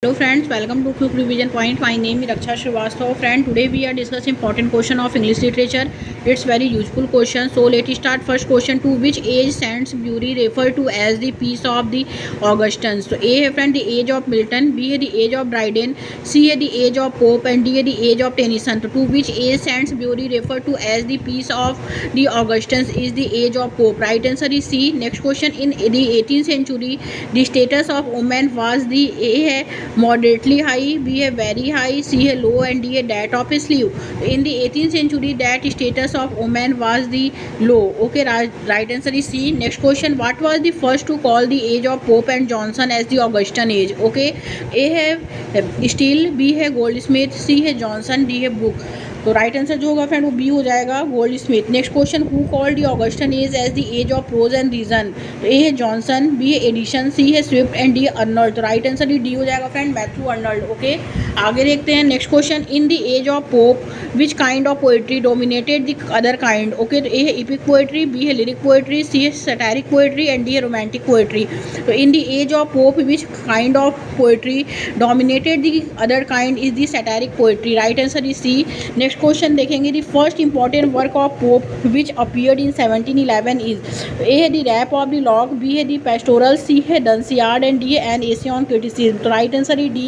Hello friends, welcome to Quick Revision Point. My name is Raksha Srivastava. Friend, today we are discussing important question of English literature. It's very useful question. So let's start first question. To which age Saintsbury refer to as the peace of the Augustans? So A है friend the age of Milton, B है the age of Dryden, C है the age of Pope and D है the age of Tennyson. So to which age Saintsbury refer to as the peace of the Augustans is the age of Pope. Right answer is C. Next question. In the 18th century, the status of women was the A है moderately high, B है very high, C है low and D है that of a slave. In the 18th century, that status of women was the low. Okay, right answer is C. Next question. What was the first to call the age of Pope and Johnson as the Augustan age? Okay, A है Steele, B है Goldsmith, C है Johnson, D है Brooke. तो right answer जो होगा friend वो B हो जाएगा, Goldsmith. Next question. Who called the Augustan age age the age of prose and reason? तो ए है जॉनसन, बी है एडिशन, सी है स्विफ्ट एंड डी है अर्नल्ड. तो राइट आंसर डी हो जाएगा फ्रेंड, मैथ्यू अर्नल्ड. ओके, आगे देखते हैं. Next question. In the age of Pope which kind of poetry dominated the other kind? Okay, तो ए है इपिक पोएट्री, बी है लिरिक पोएट्री, सी है सैटारिक पोएट्री एंड डी है romantic poetry. तो in the age of Pope which kind of poetry dominated the other kind is the satiric poetry. Right answer is C. Next question देखेंगे. The first important work of Pope which appeared in 1711 is? A है the Rap of the Lock, B है the Pastoral, C है Dunciad and D है An Essay on Criticism. तो right answer is D,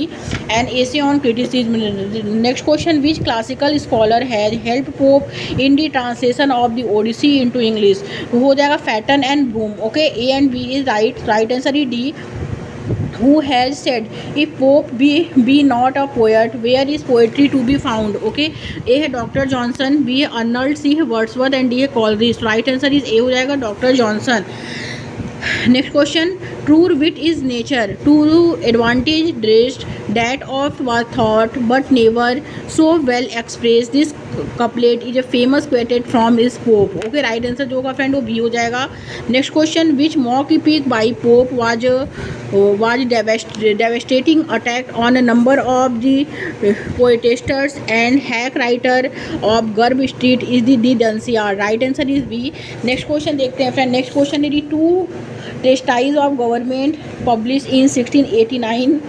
An Essay on Criticism. Next question. Which classical scholar has helped Pope in the translation of the Odyssey into English? हो जाएगा Fatton and Broom. Okay, A and B is right. Right answer is D. Who has said if Pope be not a poet, where is poetry to be found? Okay, A है doctor Johnson, B है Arnold, C है Wordsworth and D है Coleridge. Right answer is A हो जाएगा, doctor Johnson. Next question. True wit is nature to advantage dressed that of was thought but never so well expressed. This couplet is a famous quoted from his Pope. Okay, right answer जो होगा friend वो B हो जाएगा. Next question. which mock epic by Pope was devastating attack on a number of the poetasters and hack writer of Garb Street is the Dunciad. right answer is B. Next question देखते हैं friend. Next question is the two treatises of government published in 1689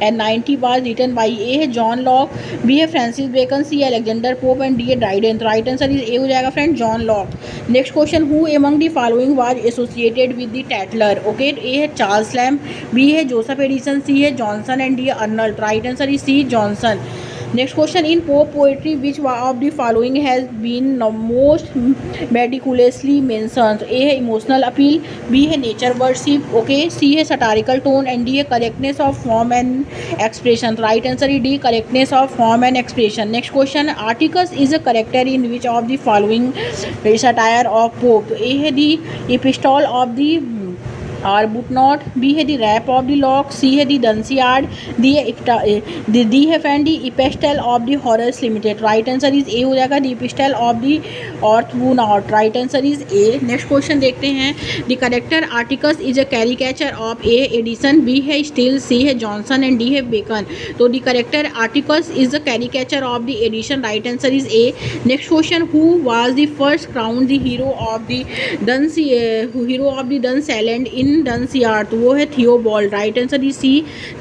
and 90 was written by A है John Locke, B है Francis Bacon, C है Alexander Pope and D है Dryden. Right answer is A हो जाएगा friend, John Locke. Next question. Who among the following was associated with the Tatler? Okay, A है Charles Lamb, B है Joseph Addison, C है Johnson and D है Arnold. Right answer is C, Johnson. Next question. In Pope poetry which of the following has been most meticulously mentioned? A है emotional appeal, B है nature worship, okay, C है satirical tone and D है correctness of form and expression. Right answer is D, correctness of form and expression. Next question. Atticus is a character in which of the following satire of Pope? A है the epistle of the Arbuthnot, B है the rape of the lock, C है the Dunciad, D है friend the epistle of the Horace limited. Right answer is A हो जाएगा, the epistle of the Arbuthnot. Right answer is A. Next question देखते हैं. The character Atticus is a caricature of A Addison, B है Steele, C है Johnson and D है Bacon. तो the character Atticus is a caricature of the Addison. Right answer is A. Next question. Who was the first crown the hero of the dunce land in Dunciad? तो वो है Theobald. Right answer is C.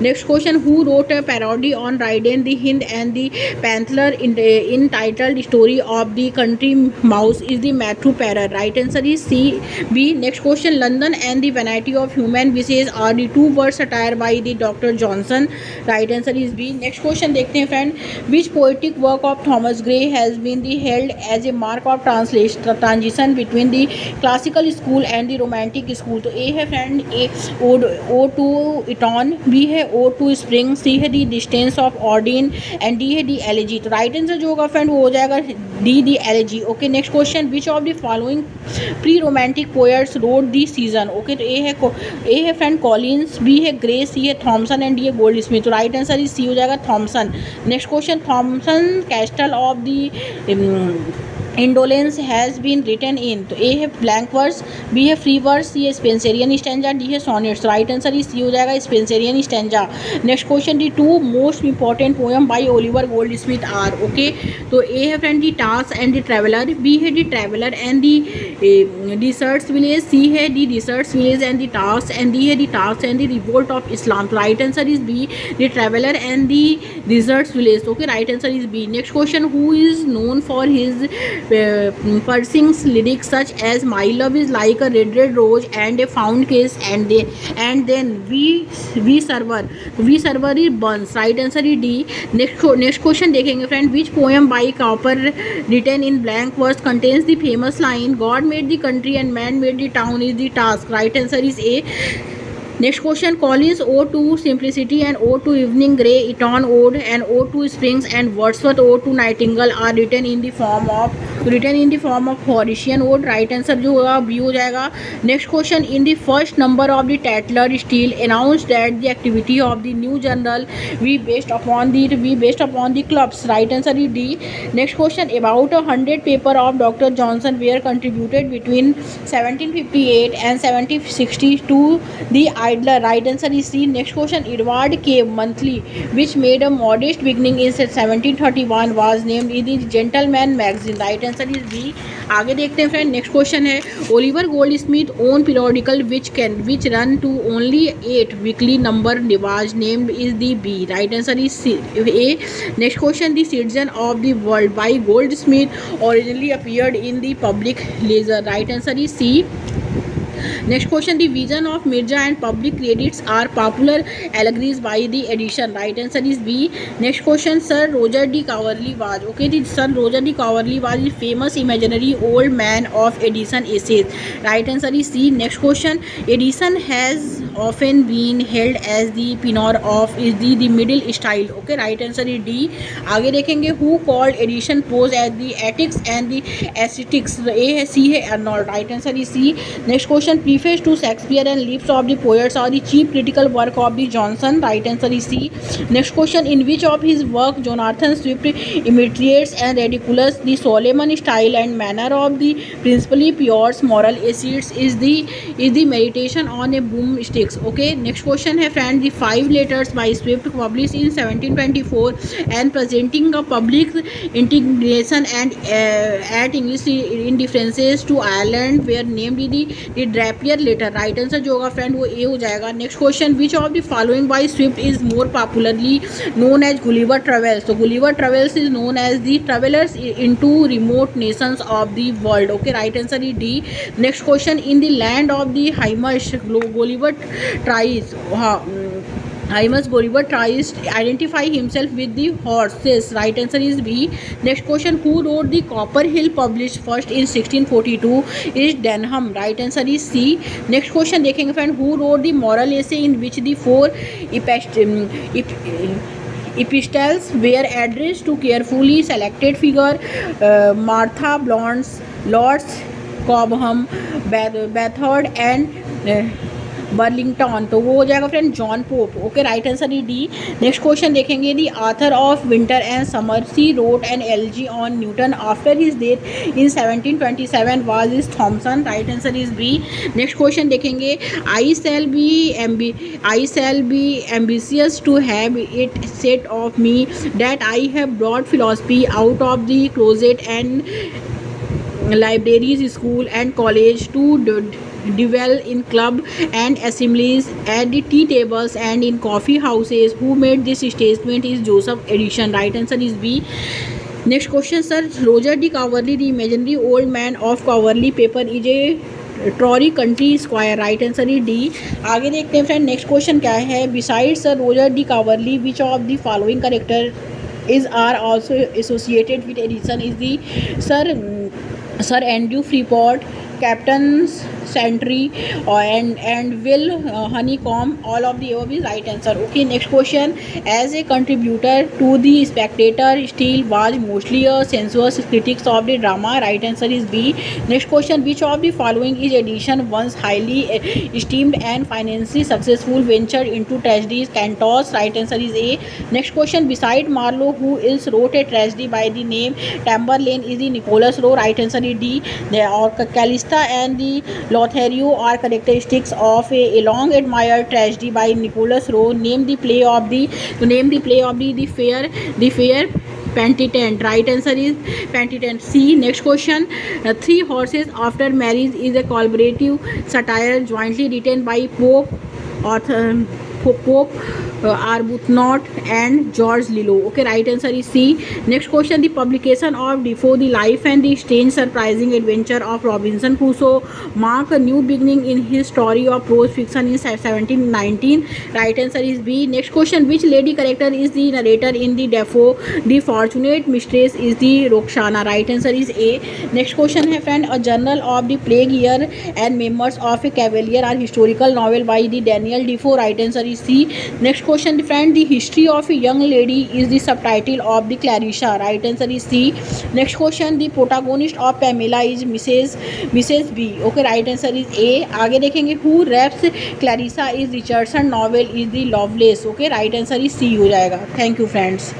Next question. Who wrote a parody on Dryden the hind and the panther entitled story of the country mouse is the Matthew Prior. Right answer is C, B. Next question. London and the vanity of human wishes are the two words satire by the doctor Johnson. Right answer is B. Next question देखते हैं friend. Which poetic work of Thomas grey has been the held as a mark of transition between the classical school and the romantic school? तो A है friend a ode to Eton, B है ode to spring, C है the descent of Odin and D है the elegy. तो right answer जो होगा friend वो हो जाएगा D, the elegy. Okay, next question. Which of the following pre romantic poets wrote the season? Okay, तो A है फ्रेंड कॉलिन्स, बी है ग्रे, सी है थॉमसन एंड डी है गोल्ड स्मिथ. तो राइट आंसर इज सी हो जाएगा, Thomson. Next question. Thomson castle of the indolence has been written in, तो A है ब्लैंक वर्स, बी है फ्री वर्स, सी है स्पेंसेरियन स्टेंजा, डी है sonnets. Right answer is C हो जाएगा, Spenserian stanza. Next question, the two most important poem by Oliver Goldsmith are, okay. तो A है friend the task and the traveller, B है the traveller and the deserts village, C है the deserts village and the task, and D है the task and the revolt of Islam. Right answer is B, the traveller and the deserts village, okay. Right answer is B. Next question, who is known for his Persing's lyrics such as "My love is like a red red rose and a found kiss and then we server it burns." Right answer is D. Next question देखेंगे friend, which poem by Cowper written in blank verse contains the famous line "God made the country and man made the town" is the task. Right answer is A. Next question, Collins' Ode to Simplicity and Ode to Evening Grey, Eton Ode and Ode to Springs and Wordsworth Ode to Nightingale are written in the form of Horatian Ode. Right answer जो होगा B हो जाएगा. Next question, in the first number of the Tatler Steele announced that the activity of the new journal we based upon the clubs. Right answer is D. Next question, about 100 paper of Dr. Johnson were contributed between 1758 and 1760 to the Idler. Right answer is C. Next question, Edward K. Monthly, which made a modest beginning in 1731, was named in the Gentleman magazine. Right answer is B. आगे देखते हैं friend. Next question है, Oliver Goldsmith own periodical which run to only 8 weekly number was named is the B. Right answer is A. Next question, the citizen of the world by Goldsmith originally appeared in the public ledger. Right answer is C. Next question, the vision of Mirza and public credits are popular allegories by the edition. Right answer is B. Next question, Sir Roger de Coverley was, okay, the Sir Roger de Coverley was the famous imaginary old man of Edison essays. Right answer is C. Next question, Edison has often been held as the pioneer of is the middle style. Okay, right answer is D. आगे देखेंगे, who called Edison prose as the ethics and the aesthetics. A है, C है Arnold. Right answer is C. Next question, preface to Shakespeare and Lives of the Poets are the chief critical work of the Johnson. Right answer is C. Next question, in which of his work Jonathan Swift imitates and ridicules the Solomon style and manner of the principally pure moral essays is the meditation on a broomstick. Okay. Next question है friend, the 5 letters by Swift published in 1724 and presenting a public integration and at English indifferences to Ireland were named the Drapier letter. Right answer जो होगा friend वो A हो जाएगा. Next question, which of the following by Swift is more popularly known as Gulliver travels. तो Gulliver travels is known as the travellers into remote nations of the world. Okay, right answer is D. Next question, in the land of the हाइमश Gulliver tries, Hymus Gulliver tries to identify himself with the horses. Right answer is B. Next question, who wrote the Copperhill published first in 1642 is Denham. Right answer is C. Next question देखेंगे friend, who wrote the moral essay in which the 4 epistles were addressed to carefully selected figure, Martha Lords Cobham, Bethard and Burlington. तो वो हो जाएगा friend John Pope. Okay, right answer is D. Next question देखेंगे, the author of winter and summer she wrote an elegy on Newton after his death in 1727 was is Thomson. Right answer is B. Next question देखेंगे, I shall be ambitious to have it said of me that I have brought philosophy out of the closet and libraries, school and college to dwell in club and assemblies, at the tea tables and in coffee houses. Who made this statement is Joseph Edison. Right answer is B. Next question, Sir Roger de Coverley, the imaginary old man of Coverley paper, is a Tory country squire. Right answer is D. आगे देखते हैं friend, next question क्या है, beside sir Roger de Coverley which of the following character is are also associated with Edison is the Sir Andrew Freeport, Captain century, and will honeycomb. All of the above is right answer. Okay, next question. As a contributor to the Spectator, Steele was mostly a sensuous critic of the drama. Right answer is B. Next question. Which of the following is edition once highly esteemed and financially successful ventured into tragedies? Cantos. Right answer is A. Next question. Beside Marlowe, who else wrote a tragedy by the name Tamburlaine? Is the Nicholas Rowe. Right answer is D. Callista and the Lothario are characteristics of a long admired tragedy by Nicholas Rowe. Name the play of the fair Penitent. Right answer is Penitent. C. Next question. Three Horses After Marriage is a collaborative satire jointly written by Pope Arbuthnot and George Lillo. Okay, right answer is C. Next question. The publication of Defoe, The Life and the Strange Surprising Adventure of Robinson Crusoe mark a new beginning in his story of prose fiction in 1719. Right answer is B. Next question. Which lady character is the narrator in the Defoe The Fortunate Mistress is the Roxana? Right answer is A. Next question है friend. A Journal of the Plague Year and Memoirs of a Cavalier are historical novel by the Daniel Defoe. Right answer is C. Next question friend. The History of a Young Lady is the subtitle of the Clarissa. Right answer is C. Next question. The protagonist of Pamela is Mrs. B. Okay, right answer is A. आगे देखेंगे. Who raps Clarissa is Richardson novel is the Lovelace. Okay, right answer is C हो जाएगा. Thank you friends.